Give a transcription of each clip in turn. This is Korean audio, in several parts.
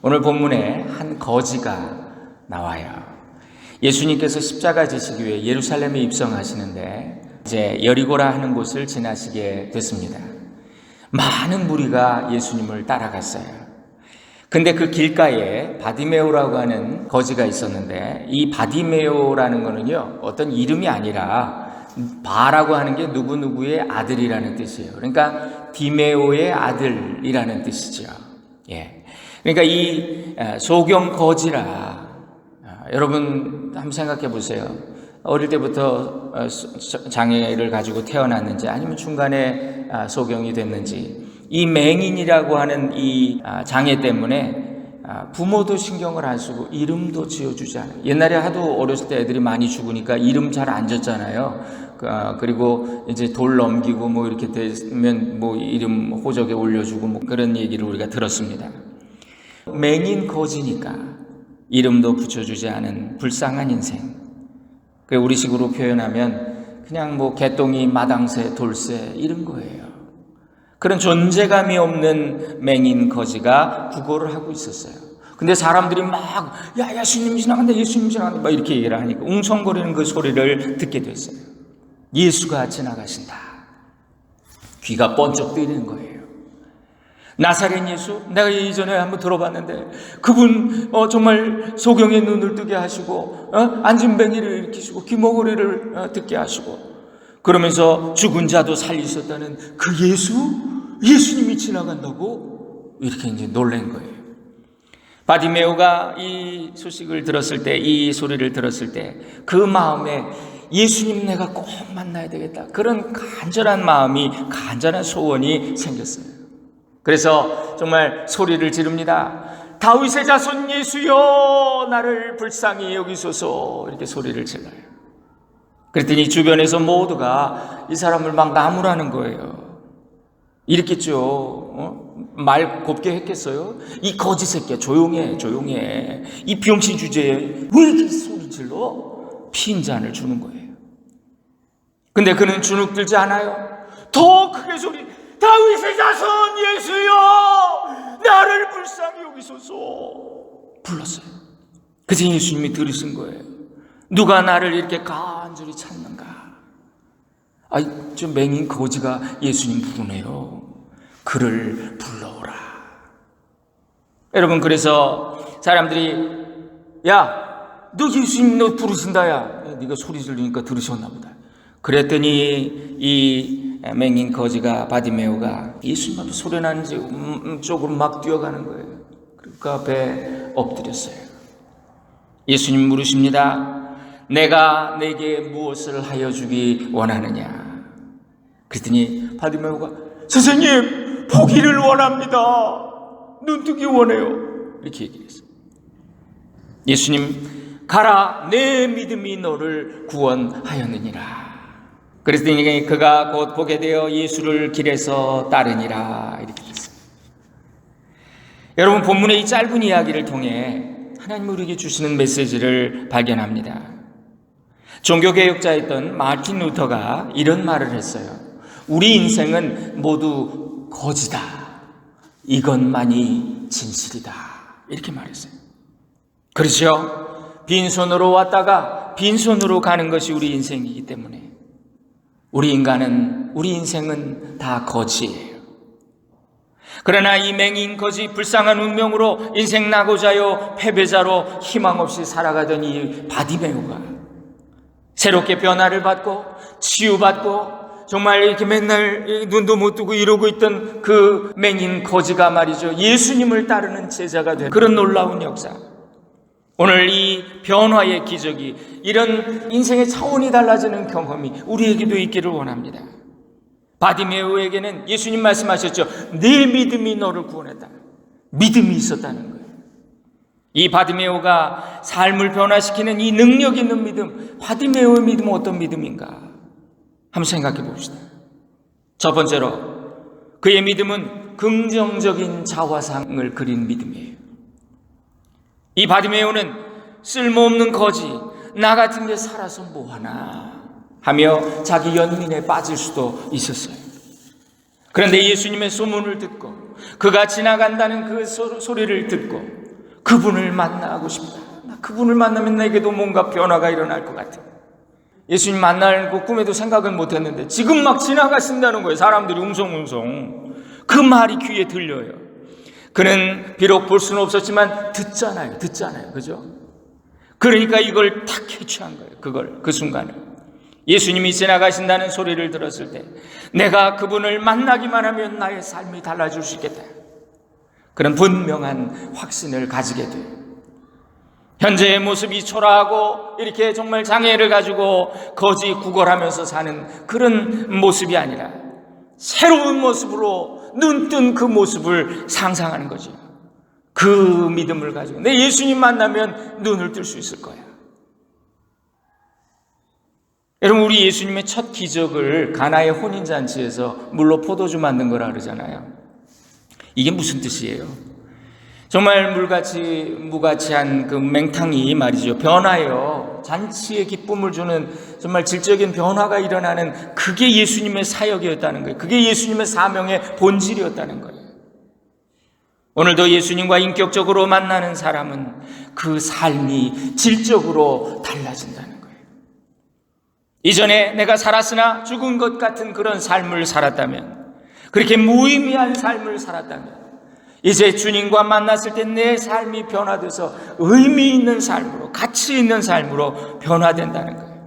오늘 본문에 한 거지가 나와요. 예수님께서 십자가 지시기 위해 예루살렘에 입성하시는데 이제 여리고라 하는 곳을 지나시게 됐습니다. 많은 무리가 예수님을 따라갔어요. 근데 그 길가에 바디메오라고 하는 거지가 있었는데, 이 바디메오라는 거는요, 어떤 이름이 아니라 바라고 하는 게 누구누구의 아들이라는 뜻이에요. 그러니까 디메오의 아들이라는 뜻이죠. 예. 그러니까 이 소경 거지라, 여러분 한번 생각해 보세요. 어릴 때부터 장애를 가지고 태어났는지 아니면 중간에 소경이 됐는지, 이 맹인이라고 하는 이 장애 때문에 부모도 신경을 안 쓰고 이름도 지어주지 않아요. 옛날에 하도 어렸을 때 애들이 많이 죽으니까 이름 잘 안 졌잖아요. 그리고 이제 돌 넘기고 뭐 이렇게 되면 뭐 이름 호적에 올려주고 뭐 그런 얘기를 우리가 들었습니다. 맹인 거지니까 이름도 붙여주지 않은 불쌍한 인생. 우리식으로 표현하면 그냥 뭐 개똥이 마당새 돌새 이런 거예요. 그런 존재감이 없는 맹인 거지가 구걸을 하고 있었어요. 근데 사람들이 막 야 예수님 지나간다, 예수님 지나간다 막 이렇게 얘기를 하니까 웅성거리는 그 소리를 듣게 됐어요. 예수가 지나가신다. 귀가 번쩍 뜨이는 거예요. 나사렛 예수, 내가 이전에 한번 들어봤는데 그분 정말 소경의 눈을 뜨게 하시고 앉은 뱅이를 일으키시고 귀머거리를 듣게 하시고 그러면서 죽은 자도 살리셨다는 그 예수님이 지나간다고 이렇게 이제 놀란 거예요. 바디메오가 이 소식을 들었을 때, 이 소리를 들었을 때 그 마음에 예수님 내가 꼭 만나야 되겠다, 그런 간절한 마음이, 간절한 소원이 생겼어요. 그래서 정말 소리를 지릅니다. 다윗의 자손 예수여 나를 불쌍히 여기소서, 이렇게 소리를 질러요. 그랬더니 주변에서 모두가 이 사람을 막 나무라는 거예요. 이랬겠죠. 말 곱게 했겠어요? 이 거지 새끼야, 조용해. 이 병신 주제에 왜 이렇게 소리 질러? 피인 잔을 주는 거예요. 근데 그는 주눅들지 않아요. 더 크게 소리, 다윗의 자손 예수여 나를 불쌍히 여기소서 불렀어요. 그래서 예수님이 들으신 거예요. 누가 나를 이렇게 간절히 찾는가? 저 맹인 거지가 예수님 부르네요. 그를 불러오라. 여러분, 그래서 사람들이 야 너 예수님 너 부르신다, 야 네가 소리 지르니까 들으셨나 보다. 그랬더니 이 맹인 거지가 바디메오가 예수님 앞에 소리 나는 쪽으로 막 뛰어가는 거예요. 그 앞에 엎드렸어요. 예수님 물으십니다. 내가 내게 무엇을 하여 주기 원하느냐? 그랬더니 바디메오가 선생님 보기를 원합니다. 눈뜨기 원해요. 이렇게 얘기를 했어요. 예수님 가라, 내 믿음이 너를 구원하였느니라. 그랬더니 그가 곧 보게 되어 예수를 길에서 따르니라. 이렇게 됐어요. 여러분, 본문의 이 짧은 이야기를 통해 하나님 우리에게 주시는 메시지를 발견합니다. 종교개혁자였던 마틴 루터가 이런 말을 했어요. 우리 인생은 모두 거지다. 이것만이 진실이다. 이렇게 말했어요. 그렇죠? 빈손으로 왔다가 빈손으로 가는 것이 우리 인생이기 때문에 우리 인생은 다 거지예요. 그러나 이 맹인 거지, 불쌍한 운명으로 인생 낙오자요 패배자로 희망 없이 살아가던 이 바디메오가 새롭게 변화를 받고 치유받고 정말 이렇게 맨날 눈도 못 뜨고 이러고 있던 그 맹인 거지가 말이죠, 예수님을 따르는 제자가 된 그런 놀라운 역사. 오늘 이 변화의 기적이, 이런 인생의 차원이 달라지는 경험이 우리에게도 있기를 원합니다. 바디메오에게는 예수님 말씀하셨죠. 네 믿음이 너를 구원했다. 믿음이 있었다는 거예요. 이 바디메오가 삶을 변화시키는 이 능력 있는 믿음, 바디메오의 믿음은 어떤 믿음인가? 한번 생각해 봅시다. 첫 번째로 그의 믿음은 긍정적인 자화상을 그린 믿음이에요. 이 바디메오는 쓸모없는 거지, 나 같은 게 살아서 뭐하나 하며 자기 연민에 빠질 수도 있었어요. 그런데 예수님의 소문을 듣고 그가 지나간다는 그 소리를 듣고 그분을 만나고 싶다. 나 그분을 만나면 내게도 뭔가 변화가 일어날 것 같아. 예수님 만날 거 꿈에도 생각을 못했는데 지금 막 지나가신다는 거예요. 사람들이 웅성웅성. 그 말이 귀에 들려요. 그는 비록 볼 수는 없었지만 듣잖아요. 그죠? 그러니까 이걸 탁 캐치한 거예요. 그 순간을. 예수님이 지나가신다는 소리를 들었을 때 내가 그분을 만나기만 하면 나의 삶이 달라질 수 있겠다. 그런 분명한 확신을 가지게 돼요. 현재의 모습이 초라하고 이렇게 정말 장애를 가지고 거지 구걸하면서 사는 그런 모습이 아니라 새로운 모습으로 눈뜬 그 모습을 상상하는 거죠. 그 믿음을 가지고 내 예수님 만나면 눈을 뜰 수 있을 거야. 여러분, 우리 예수님의 첫 기적을 가나의 혼인잔치에서 물로 포도주 만든 거라 그러잖아요. 이게 무슨 뜻이에요? 정말 무가치한 그 맹탕이 말이죠. 변화예요. 잔치에 기쁨을 주는 정말 질적인 변화가 일어나는 그게 예수님의 사역이었다는 거예요. 그게 예수님의 사명의 본질이었다는 거예요. 오늘도 예수님과 인격적으로 만나는 사람은 그 삶이 질적으로 달라진다는 거예요. 이전에 내가 살았으나 죽은 것 같은 그런 삶을 살았다면, 그렇게 무의미한 삶을 살았다면 이제 주님과 만났을 때 내 삶이 변화돼서 의미 있는 삶으로, 가치 있는 삶으로 변화된다는 거예요.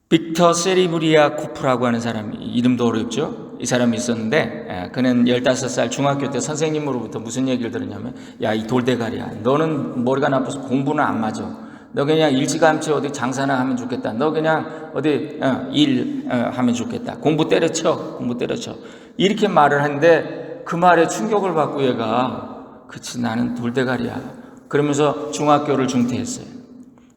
빅터 세리브리아 코프라고 하는 사람이, 이름도 어렵죠? 이 사람이 있었는데 그는 15살 중학교 때 선생님으로부터 무슨 얘기를 들었냐면, 야, 이 돌대가리야, 너는 머리가 나빠서 공부는 안 맞아. 너 그냥 일찌감치 어디 장사나 하면 좋겠다. 너 그냥 어디 하면 좋겠다. 공부 때려쳐. 이렇게 말을 하는데 그 말에 충격을 받고 얘가, 그치, 나는 돌대가리야. 그러면서 중학교를 중퇴했어요.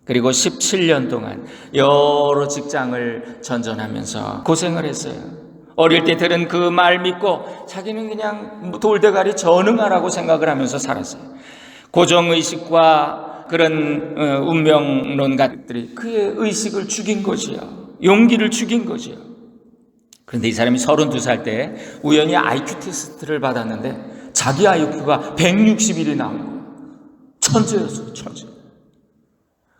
그리고 17년 동안 여러 직장을 전전하면서 고생을 했어요. 어릴 때 들은 그 말 믿고 자기는 그냥 돌대가리 전응하라고 생각을 하면서 살았어요. 고정의식과 그런 운명론가들이 그의 의식을 죽인 것이요, 용기를 죽인 것이요. 그런데 이 사람이 32살 때 우연히 IQ 테스트를 받았는데 자기 IQ가 161이 나온 거예요. 천재였어요, 천재.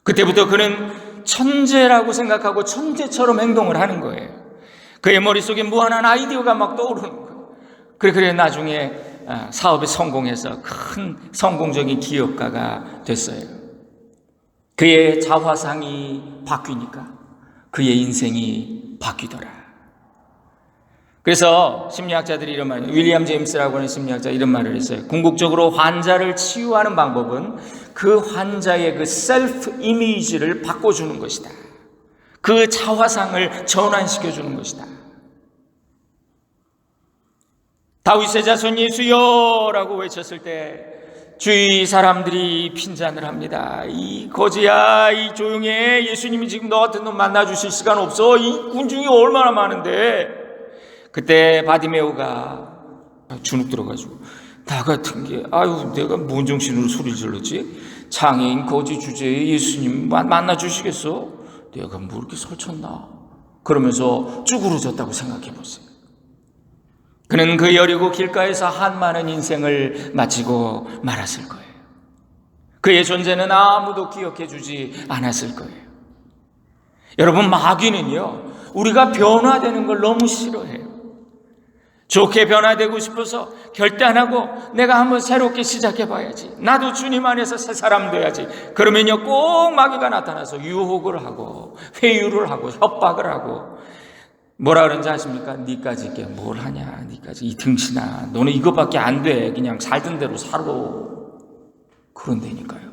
그때부터 그는 천재라고 생각하고 천재처럼 행동을 하는 거예요. 그의 머릿속에 무한한 아이디어가 막 떠오르는 거예요. 그래 나중에 사업에 성공해서 큰 성공적인 기업가가 됐어요. 그의 자화상이 바뀌니까 그의 인생이 바뀌더라. 그래서 심리학자들이 이런 말을, 윌리엄 제임스라고 하는 심리학자 이런 말을 했어요. 궁극적으로 환자를 치유하는 방법은 그 환자의 그 셀프 이미지를 바꿔주는 것이다. 그 자화상을 전환시켜주는 것이다. 다윗의 자손 예수여라고 외쳤을 때 주위 사람들이 핀잔을 합니다. 이 거지야, 이 조용해. 예수님이 지금 너 같은 놈 만나주실 시간 없어. 이 군중이 얼마나 많은데. 그때 바디메오가 주눅 들어가지고, 나 같은 게, 아유, 내가 뭔 정신으로 소리를 질렀지? 장애인 거지 주제에 예수님 만나주시겠어? 내가 뭐 이렇게 설쳤나? 그러면서 쭈그러졌다고 생각해 보세요. 그는 그 여리고 길가에서 한많은 인생을 마치고 말았을 거예요. 그의 존재는 아무도 기억해 주지 않았을 거예요. 여러분, 마귀는요, 우리가 변화되는 걸 너무 싫어해요. 좋게 변화되고 싶어서 결단하고 내가 한번 새롭게 시작해봐야지, 나도 주님 안에서 새 사람 돼야지. 그러면요, 꼭 마귀가 나타나서 유혹을 하고 회유를 하고 협박을 하고, 뭐라 그런지 아십니까? 니까지 있게 뭘 하냐, 니까지 이 등신아, 너는 이것밖에 안 돼. 그냥 살던 대로 살아. 그런다니까요.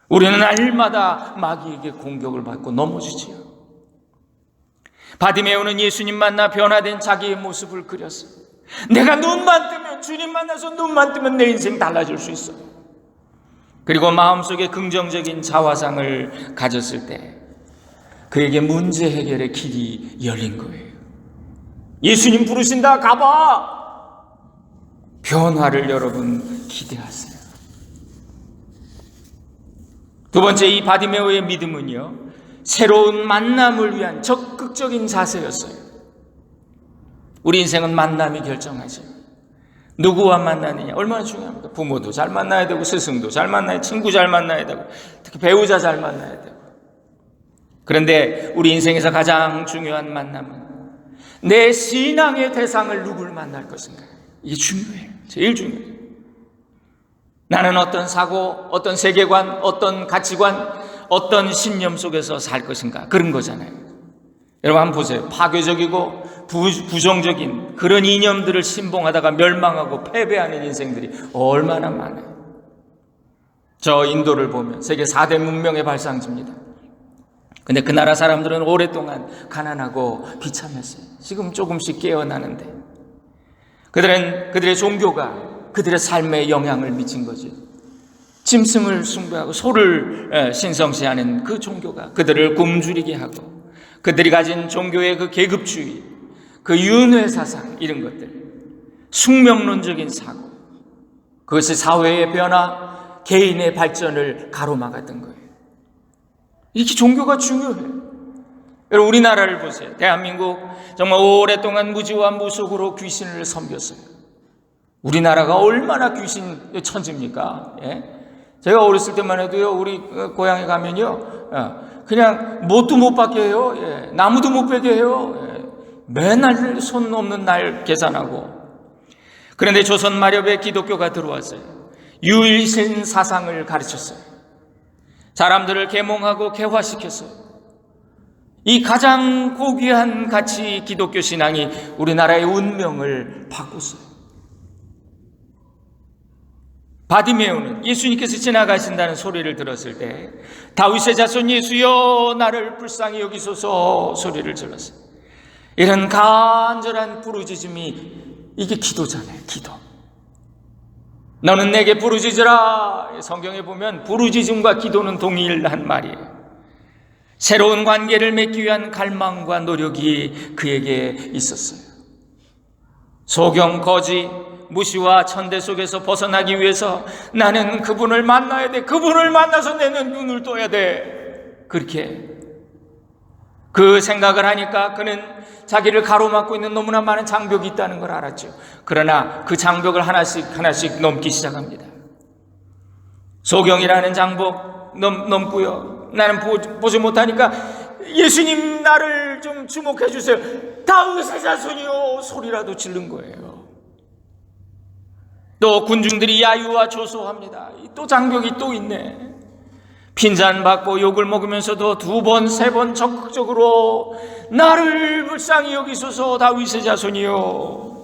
우리는 날마다 마귀에게 공격을 받고 넘어지지요. 바디메오는 예수님 만나 변화된 자기의 모습을 그렸어요. 내가 눈만 뜨면, 주님 만나서 눈만 뜨면 내 인생 달라질 수 있어. 그리고 마음속에 긍정적인 자화상을 가졌을 때 그에게 문제 해결의 길이 열린 거예요. 예수님 부르신다, 가봐. 변화를 여러분 기대하세요. 두 번째, 이 바디메오의 믿음은요, 새로운 만남을 위한 적극적인 자세였어요. 우리 인생은 만남이 결정하죠. 누구와 만나느냐 얼마나 중요합니까? 부모도 잘 만나야 되고 스승도 잘 만나야, 친구 잘 만나야 되고, 특히 배우자 잘 만나야 되고. 그런데 우리 인생에서 가장 중요한 만남은 내 신앙의 대상을 누굴 만날 것인가. 이게 중요해요. 제일 중요해요. 나는 어떤 사고, 어떤 세계관, 어떤 가치관, 어떤 신념 속에서 살 것인가. 그런 거잖아요. 여러분 한번 보세요. 파괴적이고 부정적인 그런 이념들을 신봉하다가 멸망하고 패배하는 인생들이 얼마나 많아요. 저 인도를 보면 세계 4대 문명의 발상지입니다. 근데 그 나라 사람들은 오랫동안 가난하고 비참했어요. 지금 조금씩 깨어나는데 그들의 종교가 그들의 삶에 영향을 미친 거죠. 짐승을 숭배하고 소를 신성시하는 그 종교가 그들을 굶주리게 하고, 그들이 가진 종교의 그 계급주의, 그 윤회 사상, 이런 것들, 숙명론적인 사고, 그것이 사회의 변화, 개인의 발전을 가로막았던 거예요. 이렇게 종교가 중요해요. 여러분 우리나라를 보세요. 대한민국 정말 오랫동안 무지와 무속으로 귀신을 섬겼어요. 우리나라가 얼마나 귀신 천지입니까? 예? 제가 어렸을 때만 해도요, 우리 고향에 가면요, 그냥 못도 못 받게 해요. 예. 나무도 못 베게 해요. 예. 맨날 손 없는 날 계산하고. 그런데 조선 마렵에 기독교가 들어왔어요. 유일신 사상을 가르쳤어요. 사람들을 계몽하고 개화시켰어요. 이 가장 고귀한 가치 기독교 신앙이 우리나라의 운명을 바꿨어요. 바디메오는 예수님께서 지나가신다는 소리를 들었을 때 다윗의 자손 예수여 나를 불쌍히 여기소서 소리를 질렀어요. 이런 간절한 부르짖음이 이게 기도잖아요. 기도. 너는 내게 부르짖으라. 성경에 보면 부르짖음과 기도는 동일한 말이에요. 새로운 관계를 맺기 위한 갈망과 노력이 그에게 있었어요. 소경, 거지, 무시와 천대 속에서 벗어나기 위해서 나는 그분을 만나야 돼. 그분을 만나서 내 눈을 떠야 돼. 그렇게 그 생각을 하니까 그는 자기를 가로막고 있는 너무나 많은 장벽이 있다는 걸 알았죠. 그러나 그 장벽을 하나씩 넘기 시작합니다. 소경이라는 장벽 넘고요. 나는 보지 못하니까 예수님 나를 좀 주목해 주세요. 다윗의 자손이요 소리라도 지른 거예요. 또 군중들이 야유와 조소합니다. 또 장벽이 또 있네. 핀잔받고 욕을 먹으면서도 2번, 3번 적극적으로 나를 불쌍히 여기소서 다윗의 자손이요.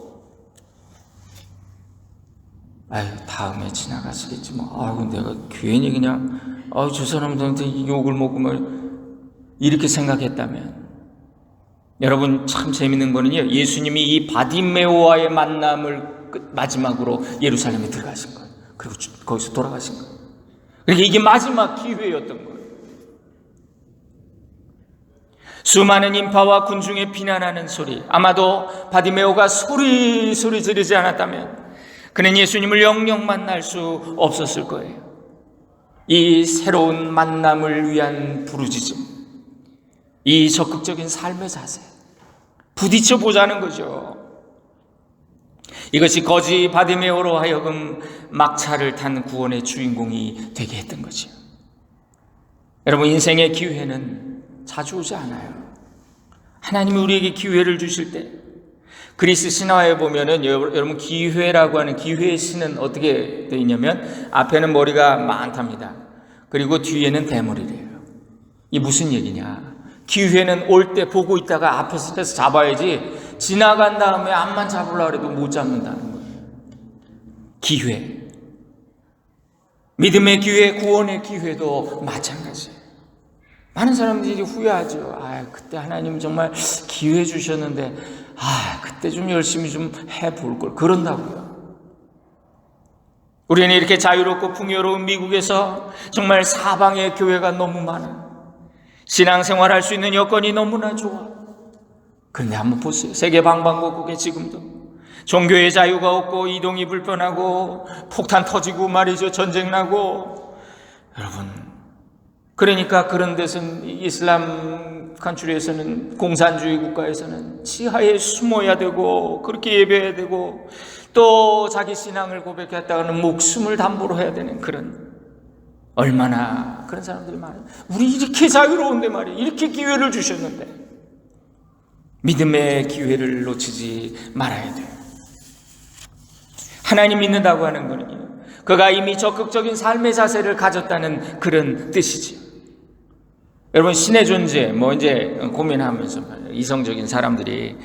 아유 다음에 지나가시겠지 뭐. 아이고 내가 괜히 그냥 저 사람들한테 욕을 먹으면 이렇게 생각했다면. 여러분 참 재밌는 거는요, 예수님이 이 바디메오와의 만남을 마지막으로 예루살렘에 들어가신 거예요. 그리고 거기서 돌아가신 거예요. 그러니까 이게 마지막 기회였던 거예요. 수많은 인파와 군중의 비난하는 소리, 아마도 바디메오가 소리 지르지 않았다면 그는 예수님을 영영 만날 수 없었을 거예요. 이 새로운 만남을 위한 부르짖음, 이 적극적인 삶의 자세, 부딪혀 보자는 거죠. 이것이 거지 바디메오로 하여금 막차를 탄 구원의 주인공이 되게 했던 거죠. 여러분 인생의 기회는 자주 오지 않아요. 하나님이 우리에게 기회를 주실 때 그리스 신화에 보면은 여러분 기회라고 하는 기회의 신은 어떻게 되어 있냐면 앞에는 머리가 많답니다. 그리고 뒤에는 대머리래요. 이 무슨 얘기냐? 기회는 올 때 보고 있다가 앞에서 잡아야지 지나간 다음에 앞만 잡으려고 해도 못 잡는다는 거예요. 기회. 믿음의 기회, 구원의 기회도 마찬가지예요. 많은 사람들이 후회하죠. 그때 하나님 정말 기회 주셨는데 그때 좀 열심히 좀 해볼 걸. 그런다고요. 우리는 이렇게 자유롭고 풍요로운 미국에서 정말 사방에 교회가 너무 많아. 신앙생활 할 수 있는 여건이 너무나 좋아. 그런데 한번 보세요. 세계 방방곡곡에 지금도 종교의 자유가 없고 이동이 불편하고 폭탄 터지고 말이죠. 전쟁 나고. 여러분 그러니까 그런 데서는, 이슬람 컨트리에서는, 공산주의 국가에서는 지하에 숨어야 되고, 그렇게 예배해야 되고, 또 자기 신앙을 고백했다가는 목숨을 담보로 해야 되는 그런, 얼마나 그런 사람들이 많아요. 우리 이렇게 자유로운데 말이에요. 이렇게 기회를 주셨는데 믿음의 기회를 놓치지 말아야 돼요. 하나님 믿는다고 하는 거는요, 그가 이미 적극적인 삶의 자세를 가졌다는 그런 뜻이지요. 여러분, 신의 존재 이제 고민하면서 이성적인 사람들이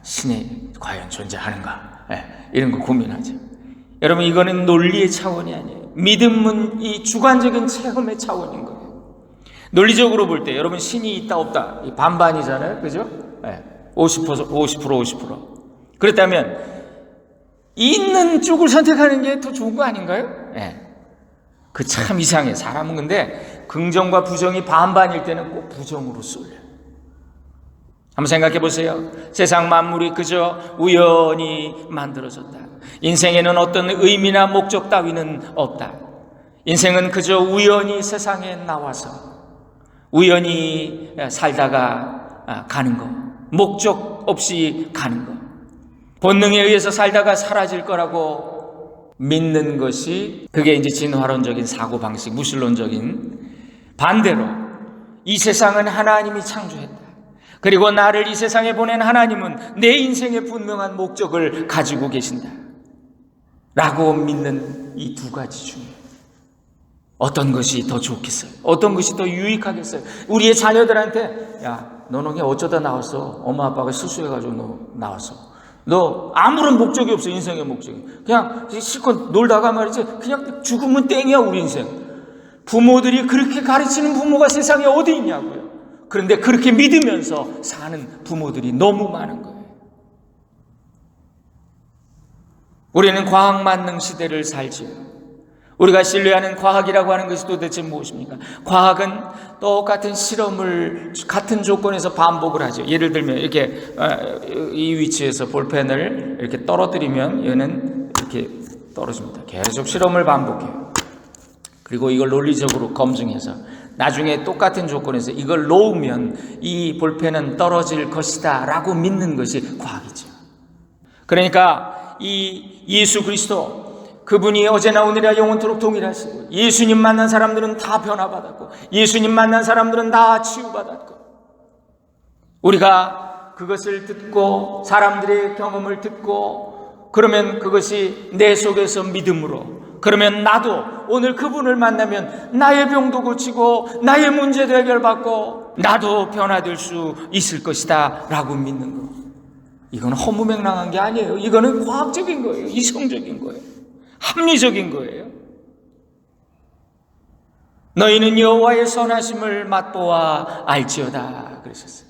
신이 과연 존재하는가, 이런 거 고민하죠. 여러분, 이거는 논리의 차원이 아니에요. 믿음은 이 주관적인 체험의 차원인 거예요. 논리적으로 볼 때 여러분, 신이 있다 없다 반반이잖아요, 그죠? 50%. 그렇다면 있는 쪽을 선택하는 게 더 좋은 거 아닌가요? 그 참 이상해. 사람은 근데 긍정과 부정이 반반일 때는 꼭 부정으로 쏠려요. 한번 생각해 보세요. 세상 만물이 그저 우연히 만들어졌다. 인생에는 어떤 의미나 목적 따위는 없다. 인생은 그저 우연히 세상에 나와서 우연히 살다가 가는 거, 목적 없이 가는 거, 본능에 의해서 살다가 사라질 거라고 믿는 것이, 그게 이제 진화론적인 사고방식, 무신론적인. 반대로 이 세상은 하나님이 창조했다. 그리고 나를 이 세상에 보낸 하나님은 내 인생의 분명한 목적을 가지고 계신다 라고 믿는 이 두 가지 중에 어떤 것이 더 좋겠어요? 어떤 것이 더 유익하겠어요? 우리의 자녀들한테, 야, 너는 그냥 어쩌다 나왔어? 엄마 아빠가 실수해가지고 너 나왔어. 너 아무런 목적이 없어. 인생의 목적이 그냥 실컷 놀다가 말이지, 그냥 죽으면 땡이야 우리 인생. 부모들이 그렇게 가르치는 부모가 세상에 어디 있냐고요. 그런데 그렇게 믿으면서 사는 부모들이 너무 많은 거예요. 우리는 과학 만능 시대를 살지요. 우리가 신뢰하는 과학이라고 하는 것이 도대체 무엇입니까? 과학은 똑같은 실험을 같은 조건에서 반복을 하죠. 예를 들면 이렇게 이 위치에서 볼펜을 이렇게 떨어뜨리면 얘는 이렇게 떨어집니다. 계속 실험을 반복해요. 그리고 이걸 논리적으로 검증해서 나중에 똑같은 조건에서 이걸 놓으면 이 볼펜은 떨어질 것이다 라고 믿는 것이 과학이죠. 그러니까 이 예수 그리스도, 그분이 어제나 오늘이나 영원토록 동일하시고, 예수님 만난 사람들은 다 변화받았고, 예수님 만난 사람들은 다 치유받았고, 우리가 그것을 듣고 사람들의 경험을 듣고 그러면 그것이 내 속에서 믿음으로, 그러면 나도 오늘 그분을 만나면 나의 병도 고치고 나의 문제도 해결받고 나도 변화될 수 있을 것이다 라고 믿는 거, 이건 허무맹랑한 게 아니에요. 이거는 과학적인 거예요. 이성적인 거예요. 합리적인 거예요. 너희는 여호와의 선하심을 맛보아 알지어다 그러셨어요.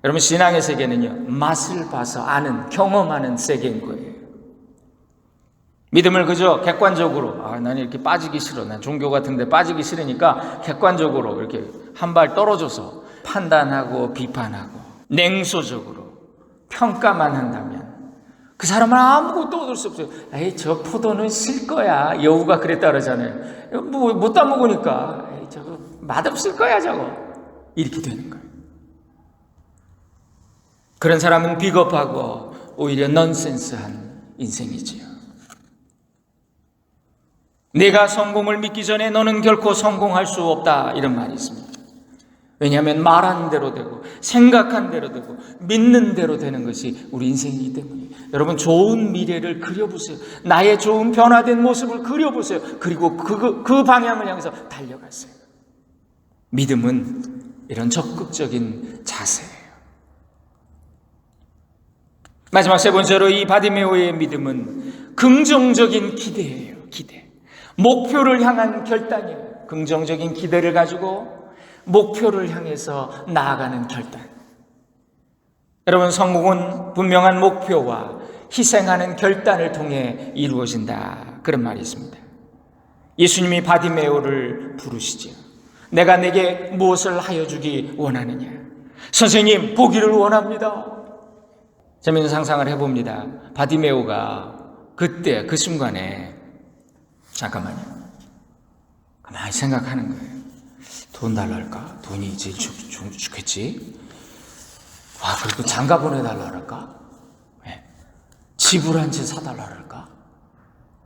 여러분, 신앙의 세계는요, 맛을 봐서 아는, 경험하는 세계인 거예요. 믿음을 그저 객관적으로, 난 이렇게 빠지기 싫어, 난 종교 같은 데 빠지기 싫으니까 객관적으로 이렇게 한 발 떨어져서 판단하고 비판하고 냉소적으로 평가만 한다면 그 사람은 아무것도 얻을 수 없어요. 에이, 저 포도는 실 거야. 여우가 그랬다 그러잖아요. 못 따먹으니까, 에이, 저거 맛없을 거야 저거. 이렇게 되는 거예요. 그런 사람은 비겁하고 오히려 넌센스한 인생이지요. 내가 성공을 믿기 전에 너는 결코 성공할 수 없다, 이런 말이 있습니다. 왜냐하면 말한 대로 되고 생각한 대로 되고 믿는 대로 되는 것이 우리 인생이기 때문에, 여러분, 좋은 미래를 그려보세요. 나의 좋은 변화된 모습을 그려보세요. 그리고 그 방향을 향해서 달려가세요. 믿음은 이런 적극적인 자세예요. 마지막 세 번째로 이 바디메오의 믿음은 긍정적인 기대예요. 기대. 목표를 향한 결단이에요. 긍정적인 기대를 가지고 목표를 향해서 나아가는 결단. 여러분, 성공은 분명한 목표와 희생하는 결단을 통해 이루어진다, 그런 말이 있습니다. 예수님이 바디메오를 부르시죠. 내가 내게 무엇을 하여 주기 원하느냐? 선생님, 보기를 원합니다. 재미있는 상상을 해봅니다. 바디메오가 그때 그 순간에, 잠깐만요, 가만히 생각하는 거예요. 돈 달라 할까? 돈이 제일 좋겠지. 그리고 장가 보내달라 할까? 집을 한 채 사달라 할까?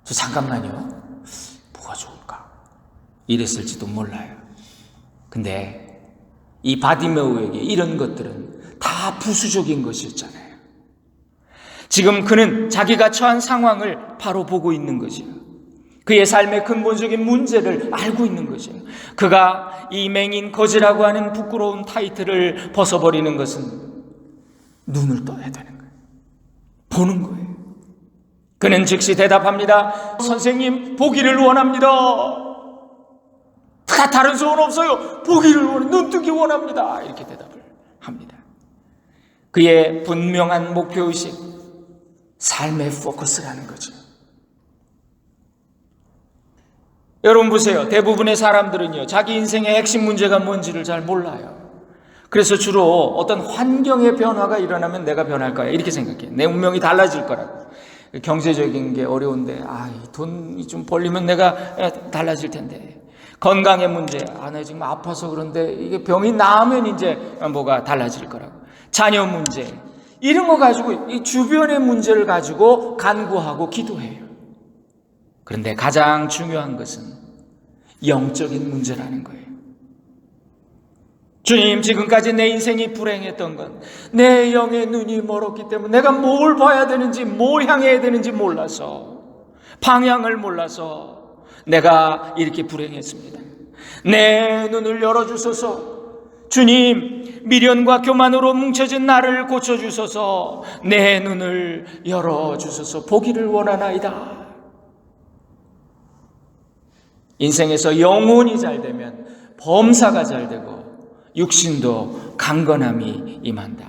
저 잠깐만요. 뭐가 좋을까? 이랬을지도 몰라요. 근데 이 바디메오에게 이런 것들은 다 부수적인 것이었잖아요. 지금 그는 자기가 처한 상황을 바로 보고 있는 거죠. 그의 삶의 근본적인 문제를 알고 있는 거죠. 그가 이 맹인 거지라고 하는 부끄러운 타이틀을 벗어버리는 것은 눈을 떠야 되는 거예요. 보는 거예요. 그는 즉시 대답합니다. 선생님, 보기를 원합니다. 다른 소원 없어요. 보기를 눈뜨기 원합니다. 이렇게 대답을 합니다. 그의 분명한 목표의식, 삶의 포커스라는 거죠. 여러분 보세요. 대부분의 사람들은요, 자기 인생의 핵심 문제가 뭔지를 잘 몰라요. 그래서 주로 어떤 환경의 변화가 일어나면 내가 변할 거야 이렇게 생각해요. 내 운명이 달라질 거라고. 경제적인 게 어려운데 이 돈이 좀 벌리면 내가 달라질 텐데. 건강의 문제, 나 지금 아파서 그런데 이게 병이 나으면 이제 뭐가 달라질 거라고. 자녀 문제, 이런 거 가지고 이 주변의 문제를 가지고 간구하고 기도해요. 그런데 가장 중요한 것은 영적인 문제라는 거예요. 주님, 지금까지 내 인생이 불행했던 건 내 영의 눈이 멀었기 때문에 내가 뭘 봐야 되는지, 뭘 향해야 되는지 몰라서, 방향을 몰라서 내가 이렇게 불행했습니다. 내 눈을 열어주소서. 주님, 미련과 교만으로 뭉쳐진 나를 고쳐주소서. 내 눈을 열어주소서. 보기를 원하나이다. 인생에서 영혼이 잘 되면 범사가 잘 되고 육신도 강건함이 임한다.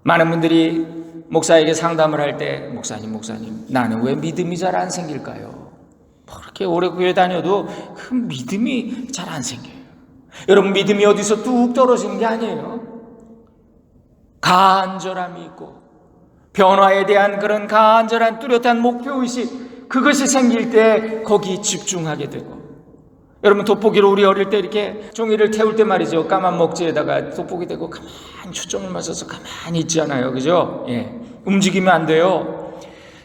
많은 분들이 목사에게 상담을 할 때 목사님 나는 왜 믿음이 잘 안 생길까요? 그렇게 오래 교회 다녀도 그 믿음이 잘 안 생겨요. 여러분, 믿음이 어디서 뚝 떨어지는 게 아니에요. 간절함이 있고 변화에 대한 그런 간절한 뚜렷한 목표의식, 그것이 생길 때 거기 집중하게 되고. 여러분, 돋보기를 우리 어릴 때 이렇게 종이를 태울 때 말이죠, 까만 먹지에다가 돋보기 대고 가만히 초점을 맞춰서 가만히 있잖아요. 그죠? 움직이면 안 돼요.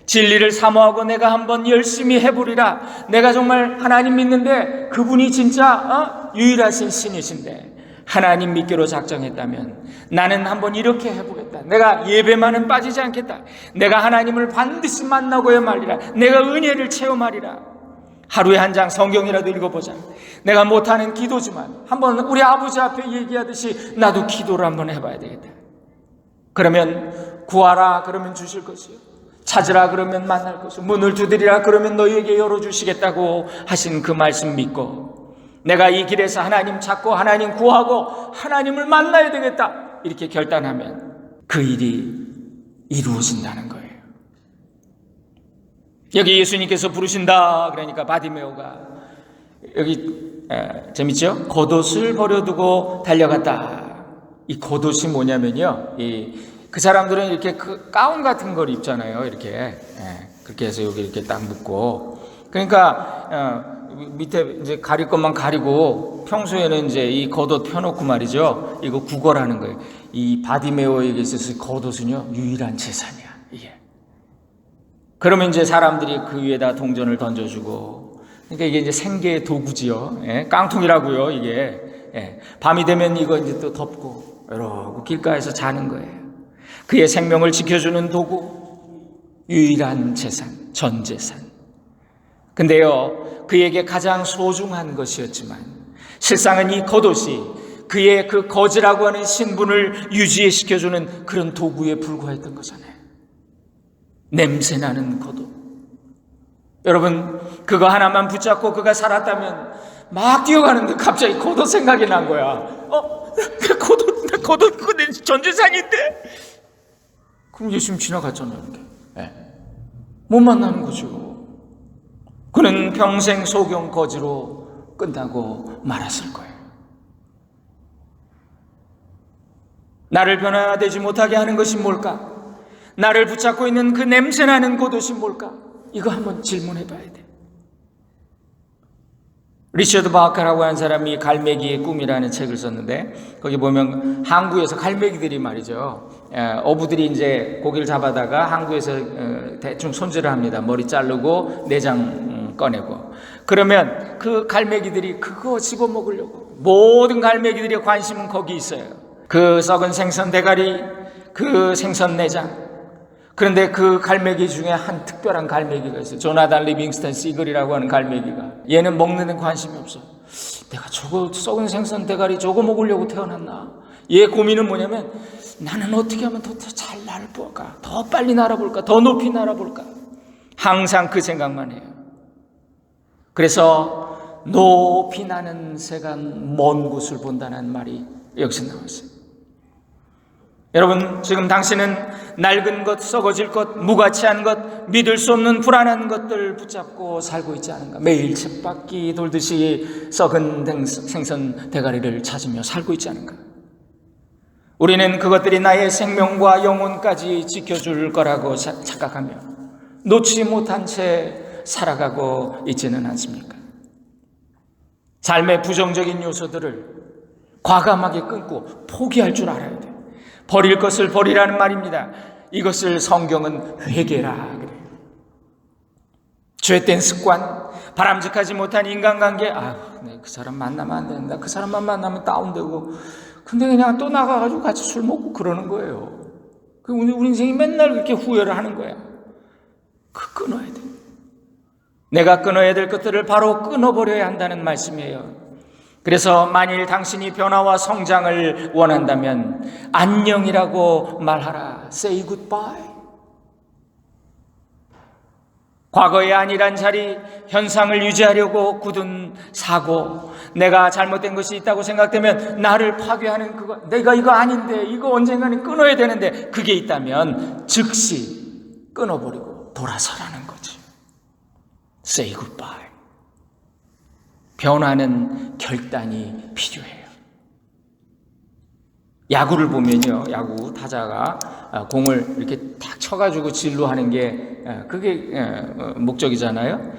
진리를 사모하고 내가 한번 열심히 해보리라. 내가 정말 하나님 믿는데 그분이 진짜 유일하신 신이신데 하나님 믿기로 작정했다면 나는 한번 이렇게 해보겠다. 내가 예배만은 빠지지 않겠다. 내가 하나님을 반드시 만나고야 말리라. 내가 은혜를 체험하리라. 하루에 한 장 성경이라도 읽어보자. 내가 못하는 기도지만 한번 우리 아버지 앞에 얘기하듯이 나도 기도를 한번 해봐야 되겠다. 그러면 구하라 그러면 주실 것이요, 찾으라 그러면 만날 것이요, 문을 두드리라 그러면 너희에게 열어주시겠다고 하신 그 말씀 믿고 내가 이 길에서 하나님 찾고 하나님 구하고 하나님을 만나야 되겠다 이렇게 결단하면 그 일이 이루어진다는 거예요. 여기 예수님께서 부르신다 그러니까 바디메오가 여기 재밌죠? 겉옷을 버려두고 달려갔다. 이 겉옷이 뭐냐면요, 그 사람들은 이렇게 그 가운 같은 걸 입잖아요. 이렇게 그렇게 해서 여기 이렇게 딱 묶고, 그러니까 밑에 이제 가릴 것만 가리고 평소에는 이제 이 겉옷 펴놓고 말이죠. 이거 구걸하는 거예요. 이 바디메오에게 있어서 겉옷은요 유일한 재산이야. 이게. 그러면 이제 사람들이 그 위에다 동전을 던져주고, 그러니까 이게 이제 생계의 도구지요. 깡통이라고요. 이게 밤이 되면 이거 이제 또 덮고 이러고 길가에서 자는 거예요. 그의 생명을 지켜주는 도구, 유일한 재산, 전 재산. 근데요, 그에게 가장 소중한 것이었지만 실상은 이 겉옷이 그의 그 거지라고 하는 신분을 유지시켜주는 그런 도구에 불과했던 거잖아요. 냄새나는 겉옷. 여러분, 그거 하나만 붙잡고 그가 살았다면 막 뛰어가는데 갑자기 겉옷 생각이 난 거야. 겉옷 그거 내 전 재산인데. 그럼 예수님 지나갔잖아요. 이렇게. 못 만나는 거죠. 그는 평생 소경 거지로 끝나고 말았을 거예요. 나를 변화되지 못하게 하는 것이 뭘까? 나를 붙잡고 있는 그 냄새나는 겉옷이 뭘까? 이거 한번 질문해 봐야 돼. 리처드 바커라고 하는 사람이 갈매기의 꿈이라는 책을 썼는데, 거기 보면 항구에서 갈매기들이 말이죠, 어부들이 이제 고기를 잡아다가 항구에서 대충 손질을 합니다. 머리 자르고 내장 꺼내고. 그러면 그 갈매기들이 그거 집어 먹으려고, 모든 갈매기들의 관심은 거기 있어요. 그 썩은 생선 대가리, 그 생선 내장. 그런데 그 갈매기 중에 한 특별한 갈매기가 있어요. 조나단 리빙스턴 시글이라고 하는 갈매기가. 얘는 먹는 데 관심이 없어. 내가 저거 썩은 생선 대가리 저거 먹으려고 태어났나? 얘 고민은 뭐냐면, 나는 어떻게 하면 더 잘 날아볼까? 더 빨리 날아볼까? 더 높이 날아볼까? 항상 그 생각만 해요. 그래서 높이 나는 새가 먼 곳을 본다는 말이 여기서 나왔어요. 여러분, 지금 당신은 낡은 것, 썩어질 것, 무가치한 것, 믿을 수 없는 불안한 것들 붙잡고 살고 있지 않은가? 매일 쳇바퀴 돌듯이 썩은 생선 대가리를 찾으며 살고 있지 않은가? 우리는 그것들이 나의 생명과 영혼까지 지켜줄 거라고 착각하며 놓지 못한 채 살아가고 있지는 않습니까? 삶의 부정적인 요소들을 과감하게 끊고 포기할 줄 알아야 돼요. 버릴 것을 버리라는 말입니다. 이것을 성경은 회개라 그래요. 죄된 습관, 바람직하지 못한 인간관계, 그 사람 만나면 안 된다. 그 사람만 만나면 다운되고, 근데 그냥 또 나가가지고 같이 술 먹고 그러는 거예요. 우리 인생이 맨날 그렇게 후회를 하는 거야. 끊어야 돼. 내가 끊어야 될 것들을 바로 끊어버려야 한다는 말씀이에요. 그래서 만일 당신이 변화와 성장을 원한다면 안녕이라고 말하라. Say goodbye. 과거의 아니란 자리, 현상을 유지하려고 굳은 사고, 내가 잘못된 것이 있다고 생각되면 나를 파괴하는 그거, 내가 이거 아닌데, 이거 언젠가는 끊어야 되는데, 그게 있다면 즉시 끊어버리고 돌아서라는 거지. Say goodbye. 변화는 결단이 필요해요. 야구를 보면요, 야구 타자가 공을 이렇게 탁 쳐가지고 진로 하는 게 그게 목적이잖아요.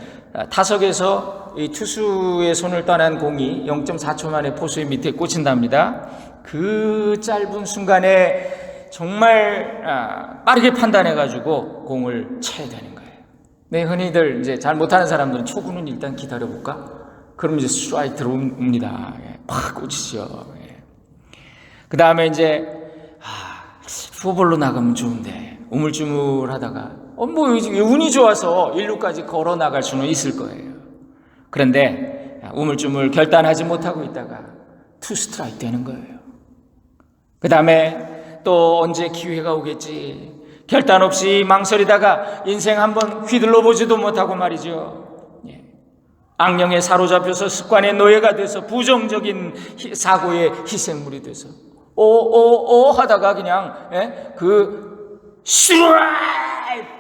타석에서 이 투수의 손을 떠난 공이 0.4초 만에 포수의 밑에 꽂힌답니다. 그 짧은 순간에 정말 빠르게 판단해가지고 공을 쳐야 되는 거예요. 네, 흔히들 이제 잘 못하는 사람들은 초구는 일단 기다려볼까? 그럼 이제 스트라이크 들어옵니다. 팍 꽂히죠. 그 다음에 이제 후볼로 나가면 좋은데 우물쭈물하다가 운이 좋아서 1루까지 걸어 나갈 수는 있을 거예요. 그런데 우물쭈물 결단하지 못하고 있다가 투 스트라이크 되는 거예요. 그 다음에 또 언제 기회가 오겠지, 결단 없이 망설이다가 인생 한번 휘둘러 보지도 못하고 말이죠. 악령에 사로잡혀서 습관의 노예가 돼서 부정적인 사고의 희생물이 돼서 하다가 그냥 스트라이크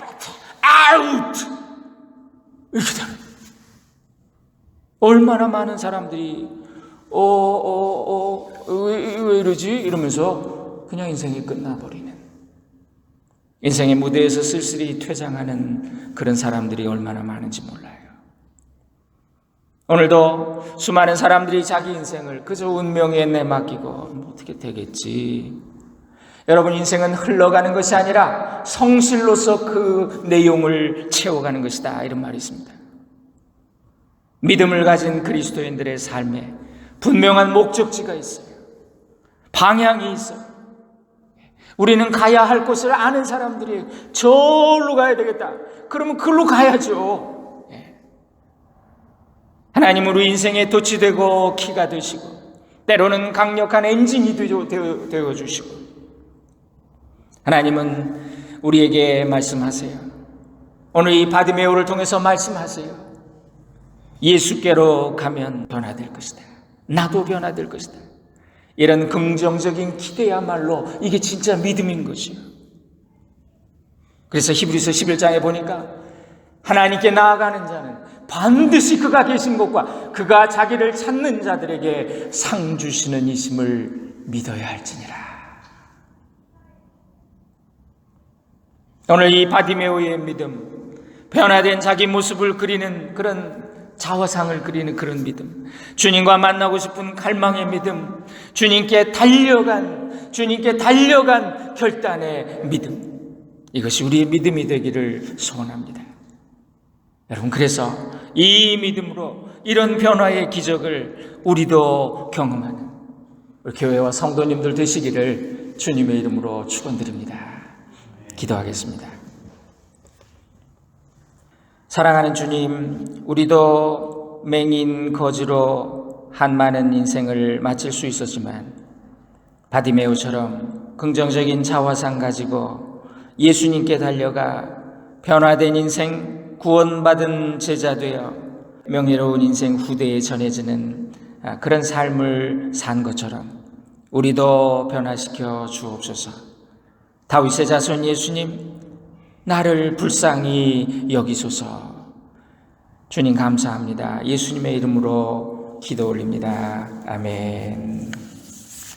아웃 이렇게 되는. 얼마나 많은 사람들이 왜 이러지 이러면서 그냥 인생이 끝나버리는, 인생의 무대에서 쓸쓸히 퇴장하는 그런 사람들이 얼마나 많은지 몰라요. 오늘도 수많은 사람들이 자기 인생을 그저 운명에 내맡기고 어떻게 되겠지. 여러분, 인생은 흘러가는 것이 아니라 성실로서 그 내용을 채워가는 것이다, 이런 말이 있습니다. 믿음을 가진 그리스도인들의 삶에 분명한 목적지가 있어요. 방향이 있어요. 우리는 가야 할 곳을 아는 사람들이에요. 저기로 가야 되겠다. 그러면 그걸로 가야죠. 하나님은 우리 인생의 돛이 되고 키가 되시고 때로는 강력한 엔진이 되어주시고, 하나님은 우리에게 말씀하세요. 오늘 이 바디메오를 통해서 말씀하세요. 예수께로 가면 변화될 것이다. 나도 변화될 것이다. 이런 긍정적인 기대야말로 이게 진짜 믿음인 것이요. 그래서 히브리서 11장에 보니까 하나님께 나아가는 자는 반드시 그가 계신 곳과 그가 자기를 찾는 자들에게 상 주시는 이심을 믿어야 할지니라. 오늘 이 바디메오의 믿음, 변화된 자기 모습을 그리는 그런 자화상을 그리는 그런 믿음, 주님과 만나고 싶은 갈망의 믿음, 주님께 달려간 결단의 믿음, 이것이 우리의 믿음이 되기를 소원합니다. 여러분, 그래서 이 믿음으로 이런 변화의 기적을 우리도 경험하는 우리 교회와 성도님들 되시기를 주님의 이름으로 축원드립니다. 기도하겠습니다. 사랑하는 주님, 우리도 맹인 거지로 한 많은 인생을 마칠 수 있었지만 바디메오처럼 긍정적인 자화상 가지고 예수님께 달려가 변화된 인생, 구원받은 제자 되어 명예로운 인생 후대에 전해지는 그런 삶을 산 것처럼 우리도 변화시켜 주옵소서. 다윗의 자손 예수님, 나를 불쌍히 여기소서. 주님 감사합니다. 예수님의 이름으로 기도 올립니다. 아멘.